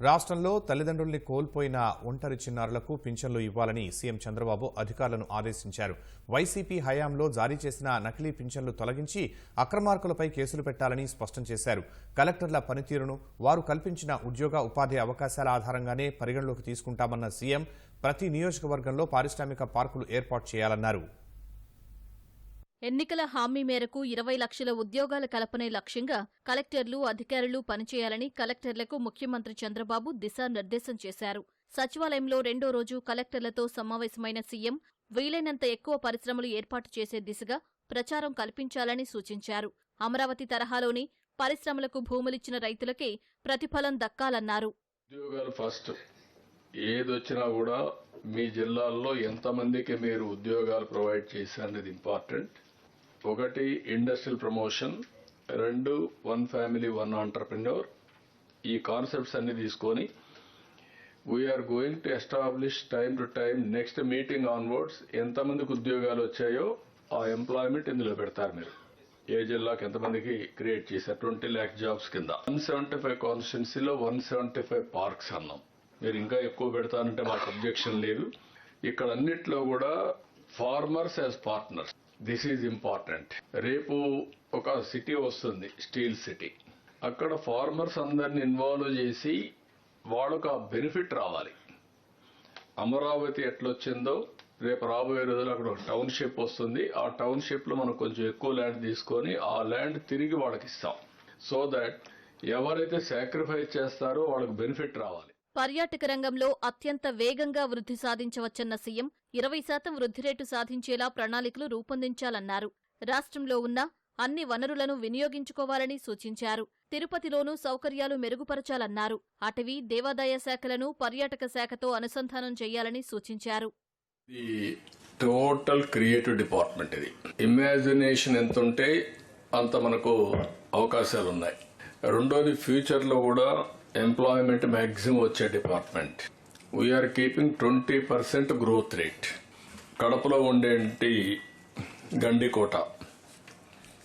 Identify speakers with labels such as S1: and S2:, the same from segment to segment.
S1: రాష్ట్రంలో తల్లిదండ్రుల్ని కోల్పోయిన ఒంటరి చిన్నారులకు పింఛన్లు ఇవ్వాలని సీఎం చంద్రబాబు అధికారులను ఆదేశించారు. వైసీపీ హయాంలో జారీ చేసిన నకిలీ పింఛన్లు తొలగించి అక్రమార్కులపై కేసులు పెట్టాలని స్పష్టం చేశారు. కలెక్టర్ల పనితీరును, వారు కల్పించిన ఉద్యోగ ఉపాధి అవకాశాల ఆధారంగానే పరిగణలోకి తీసుకుంటామన్న సీఎం ప్రతి నియోజకవర్గంలో పారిశ్రామిక పార్కులు ఏర్పాటు చేయాలన్నారు.
S2: ఎన్నికల హామీ మేరకు 20 లక్షల ఉద్యోగాల కల్పనే లక్ష్యంగా కలెక్టర్లు, అధికారులు పనిచేయాలని కలెక్టర్లకు ముఖ్యమంత్రి చంద్రబాబు దిశానిర్దేశం చేశారు. సచివాలయంలో రెండో రోజు కలెక్టర్లతో సమావేశమైన సీఎం వీలైనంత ఎక్కువ పరిశ్రమలు ఏర్పాటు చేసే దిశగా ప్రచారం కల్పించాలని సూచించారు. అమరావతి తరహాలోని పరిశ్రమలకు భూములిచ్చిన రైతులకే ప్రతిఫలం దక్కాలన్నారు.
S3: ఉద్యోగాలు ఫస్ట్ ఏదొచ్చినా కూడా మీ జిల్లాల్లో ఎంతమందికి మీరు ఉద్యోగాలు ప్రొవైడ్ చేశారనేది ఇంపార్టెంట్. ఒకటి ఇండస్ట్రియల్ ప్రమోషన్, 2 1 ఫ్యామిలీ 1 ఆంటర్ప్రెన్యూర్. ఈ కాన్సెప్ట్స్ అన్ని తీసుకొని we are going to establish time to time next meeting onwards ఎంతమందికి ఉద్యోగాలు వచ్చాయో ఆ ఎంప్లాయ్మెంట్ ఇందులో పెడతారు. మీరు ఏ జిల్లాకి ఎంతమందికి క్రియేట్ చేశారు 20 lakh జాబ్స్ కింద. 175 కాన్స్టిట్యున్సీలో 175 పార్క్స్ అన్నాం. మీరు ఇంకా ఎక్కువ పెడతానంటే మాకు అబ్జెక్షన్ లేదు. ఇక్కడ అన్నిట్లో కూడా farmers as partners, this is important. రేపు ఒక సిటీ వస్తుంది, స్టీల్ సిటీ. అక్కడ ఫార్మర్స్ అందరిని ఇన్వాల్వ్ చేసి వాళ్ళకు ఆ బెనిఫిట్ రావాలి. అమరావతి ఎట్లొచ్చిందో రేపు రాబోయే రోజుల్లో అక్కడ ఒక టౌన్షిప్ వస్తుంది. ఆ టౌన్షిప్ లో మనం కొంచెం ఎక్కువ ల్యాండ్ తీసుకొని ఆ ల్యాండ్ తిరిగి వాళ్ళకి ఇస్తాం. సో దట్ ఎవరైతే సాక్రిఫైస్ చేస్తారో వాళ్ళకి బెనిఫిట్ రావాలి.
S2: పర్యాటక రంగంలో అత్యంత వేగంగా వృద్ధి సాధించవచ్చన్న సీఎం 20% వృద్ధి రేటు సాధించేలా ప్రణాళికలు రూపొందించాలన్నారు. రాష్ట్రంలో ఉన్న అన్ని వనరులను వినియోగించుకోవాలని సూచించారు. తిరుపతిలోనూ సౌకర్యాలు మెరుగుపరచాలన్నారు. అటవీ, దేవాదాయ శాఖలను పర్యాటక శాఖతో అనుసంధానం చేయాలని సూచించారు.
S3: టోటల్ క్రియేటివ్ డిపార్ట్మెంట్ ఇది. ఇమాజినేషన్ ఎంత ఉంటే అంత మనకు అవకాశాలు ఉన్నాయి. రెండోది ఫ్యూచర్ లో కూడా ఎంప్లాయ్మెంట్ మ్యాక్సిమం వచ్చే department. We are keeping 20% growth rate. కడపలో ఉండేంటి గండికోట,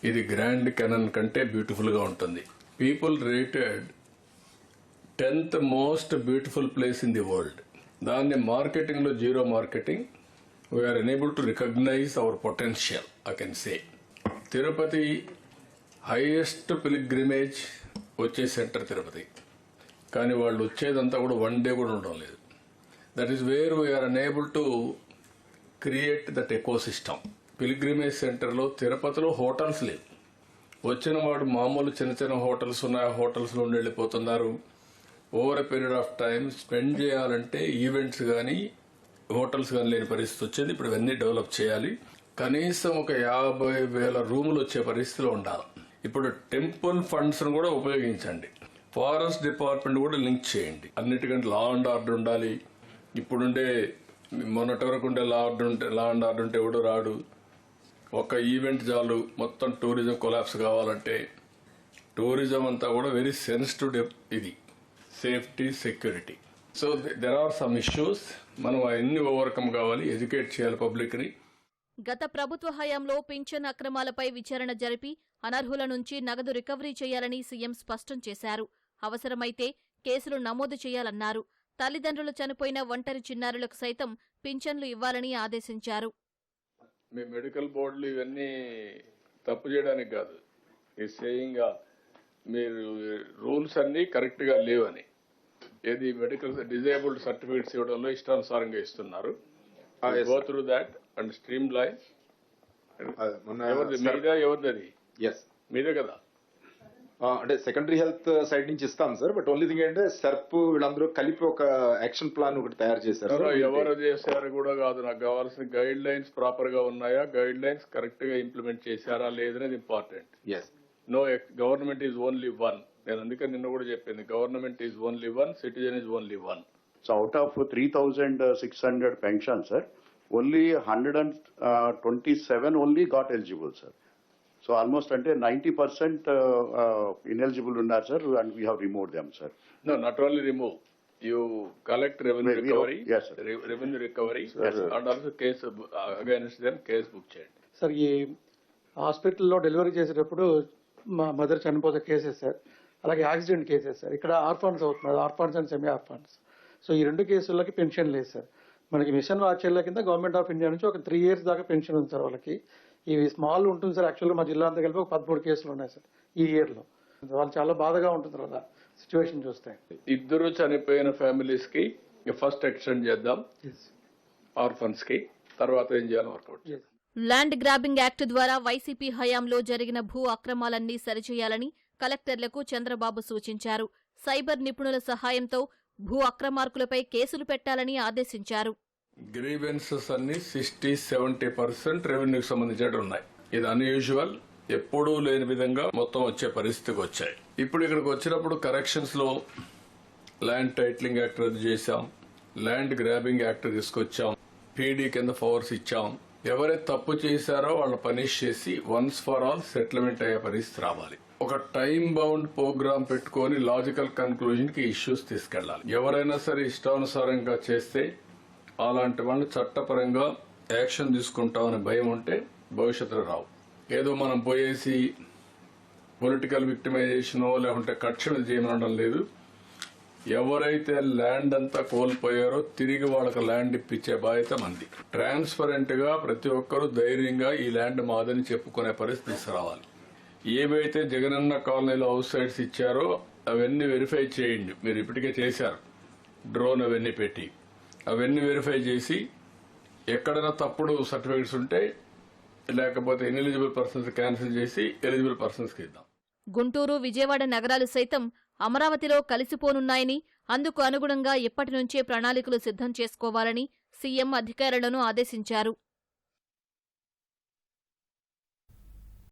S3: ఇది గ్రాండ్ కెనన్ కంటే బ్యూటిఫుల్ గా ఉంటుంది. People rated 10th most beautiful place in the world. దాన్ని మార్కెటింగ్ లో zero marketing. We are enable to recognise our potential. I can say Tirupati highest pilgrimage వచ్చే centre Tirupati. కానీ వాళ్ళు వచ్చేదంతా కూడా 1 day కూడా ఉండడం లేదు. That is where we are unable to create that ecosystem. Pilgrimage సెంటర్లో తిరుపతిలో హోటల్స్ లేవు. వచ్చిన వాడు మామూలు చిన్న చిన్న హోటల్స్ ఉన్నాయి, హోటల్స్లో ఉండి వెళ్ళిపోతున్నారు. Over a period of time spend చేయాలంటే ఈవెంట్స్ కానీ హోటల్స్ కానీ లేని పరిస్థితి వచ్చేది. ఇప్పుడు ఇవన్నీ డెవలప్ చేయాలి. కనీసం ఒక 50,000 రూములు వచ్చే పరిస్థితిలో ఉండాలి. ఇప్పుడు టెంపుల్ ఫండ్స్ కూడా ఉపయోగించండి. ఫారెస్ట్ డిపార్ట్మెంట్ కూడా లింక్ చేయండి. అన్నిటికంటే లా అండ్ ఆర్డర్ ఉండాలి. ఇప్పుడుండే మొన్నటి వరకు ఉండే లా అండ్ ఆర్డర్ ఉంటే ఎవడు రాడు. ఒక ఈవెంట్ చాలు, మొత్తం టూరిజం కొలాప్స్ కావాలంటే. టూరిజం అంతా కూడా వెరీ సెన్సిటివ్ ఇది, safety, security. So there are some issues. మనం అవన్నీ ఓవర్కమ్ కావాలి, ఎడ్యుకేట్ చేయాలి పబ్లిక్ ని.
S2: గత ప్రభుత్వ హయాంలో పింఛన్ అక్రమాలపై విచారణ జరిపి అనర్హుల నుంచి నగదు రికవరీ చేయాలని సీఎం స్పష్టం చేశారు. అవసరమైతే కేసులు నమోదు చేయాలన్నారు. తల్లిదండ్రులు చనిపోయిన ఒంటరి చిన్నారులకు సైతం పింఛన్లు ఇవ్వాలని ఆదేశించారు.
S3: మీ మెడికల్ బోర్డులు ఇవన్నీ తప్పు చేయడానికి కాదు, ఈ సేయింగ్ మీరు రూల్స్ అన్ని కరెక్ట్ గా లేవని. ఏది మెడికల్ డిజేబుల్డ్ సర్టిఫికేట్స్ ఇవ్వడంలో ఇష్టానుసారంగా ఇస్తున్నారు. Go through that and stream line. ఎవరిది మీదే కదా.
S4: అంటే సెకండరీ హెల్త్ సైడ్ నుంచి ఇస్తాం సార్. బట్ ఓన్లీ థింగ్ ఏంటంటే సర్ప్ వీళ్ళందరూ కలిపి ఒక యాక్షన్ ప్లాన్ ఒకటి తయారు చేశారు.
S3: ఎవరు చేశారు కూడా కాదు, నాకు కావాల్సిన గైడ్ లైన్స్ ప్రాపర్ గా ఉన్నాయా, గైడ్ లైన్స్ కరెక్ట్ గా ఇంప్లిమెంట్ చేశారా లేదనేది important. No government is only one. నేను అందుకని నిన్న కూడా చెప్పింది, government is only one, citizen is only one.
S5: So out of 3,600 pensions, sir, only 127 only got eligible, sir. So almost అంటే 90% ineligible ఉన్నారు, sir, and we have removed them, sir.
S3: No, not only remove. You collect revenue recovery,
S5: yes, sir.
S3: Revenue recovery,
S5: yes, sir.
S3: and also case against them, case book చేయండి.
S6: Sir, ఈ హాస్పిటల్లో delivery చేసేటప్పుడు మా mother చనిపోతే cases sir, అలాగే accident cases sir. ఇక్కడ orphans అవుతున్నారు, orphans and semi orphans. So ఈ 2 కేసులకి పెన్షన్ లేదు సార్. మనకి మిషన్ వాత్సల్య కింద గవర్నమెంట్ ఆఫ్ ఇండియా నుంచి ఒక 3 years దాకా పెన్షన్ ఉంది సార్ వాళ్ళకి. ఇవి స్మాల్ ఉంటుంది సార్. యాక్చువల్గా మా జిల్లా అంతా కలిపి ఒక 13 కేసులు ఉన్నాయి సార్ ఈ ఇయర్లో. వాళ్ళు చాలా బాధగా ఉంటుంది కదా సిచ్యువేషన్ చూస్తే.
S3: ఇద్దరు చనిపోయిన ఫ్యామిలీస్ కి ఫస్ట్ ఎక్స్టెండ్ చేద్దాం, ఆర్ఫన్స్ కి తర్వాత ఏం చేయాలి వర్కౌట్.
S2: ల్యాండ్ గ్రాబింగ్ యాక్ట్ ద్వారా వైసీపీ హయాంలో జరిగిన భూ అక్రమాలన్నీ సరిచేయాలని కలెక్టర్లకు చంద్రబాబు సూచించారు. సైబర్ నిపుణుల సహాయంతో భూ అక్రమార్కులపై కేసులు పెట్టాలని ఆదేశించారు.
S3: గ్రీవెన్సెస్ అన్ని 60-70% రెవెన్యూకి సంబంధించినట్టు ఉన్నాయి. ఇది అన్యూజువల్, ఎప్పుడూ లేని విధంగా మొత్తం వచ్చే పరిస్థితికి వచ్చాయి. ఇప్పుడు ఇక్కడికి వచ్చినప్పుడు కరెక్షన్స్ లో ల్యాండ్ టైటిలింగ్ యాక్ట్ రద్దు చేశాం, ల్యాండ్ గ్రాబింగ్ యాక్ట్ తీసుకొచ్చాం, పీడీ కింద పవర్స్ ఇచ్చాం. ఎవరైతే తప్పు చేశారో వాళ్ళని పనిష్ చేసి వన్స్ ఫర్ ఆల్ సెటిల్మెంట్ అయ్యే పరిస్థితి రావాలి. ఒక టైం బౌండ్ ప్రోగ్రామ్ పెట్టుకుని లాజికల్ కన్క్లూజన్ కి ఇష్యూస్ తీసుకెళ్లాలి. ఎవరైనా సరే ఇష్టానుసారంగా చేస్తే అలాంటి వాళ్ళు చట్టపరంగా యాక్షన్ తీసుకుంటామనే భయం ఉంటే భవిష్యత్తులో రావు. ఏదో మనం పోయేసి పొలిటికల్ విక్టిమైజేషన్ లేకుంటే కక్షలు చేయమనడం లేదు. ఎవరైతే ల్యాండ్ అంతా కోల్పోయారో తిరిగి వాళ్ళకి ల్యాండ్ ఇప్పించే బాధ్యత మంది. ట్రాన్స్పరెంట్ గా ప్రతి ఒక్కరూ ధైర్యంగా ఈ ల్యాండ్ మాదని చెప్పుకునే పరిస్థితి తీసుకురావాలి. ఏవైతే జగనన్న కాలనీలో హౌస్ సైట్స్ ఇచ్చారో అవన్నీ వెరిఫై చేయండి. మీరు ఇప్పటికే చేశారు, డ్రోన్ అవన్నీ పెట్టి అవన్నీ వెరిఫై చేసి ఎక్కడైనా తప్పుడు సర్టిఫికెట్స్ ఉంటే లేకపోతే ఇన్ఎలిజిబుల్ పర్సన్స్ క్యాన్సిల్ చేసి ఎలిజిబుల్ పర్సన్స్ కి ఇద్దాం.
S2: గుంటూరు, విజయవాడ నగరాలు సైతం అమరావతిలో కలిసిపోనున్నాయని, అందుకు అనుగుణంగా ఇప్పటి నుంచే ప్రణాళికలు సిద్ధం చేసుకోవాలని సీఎం అధికారులను ఆదేశించారు.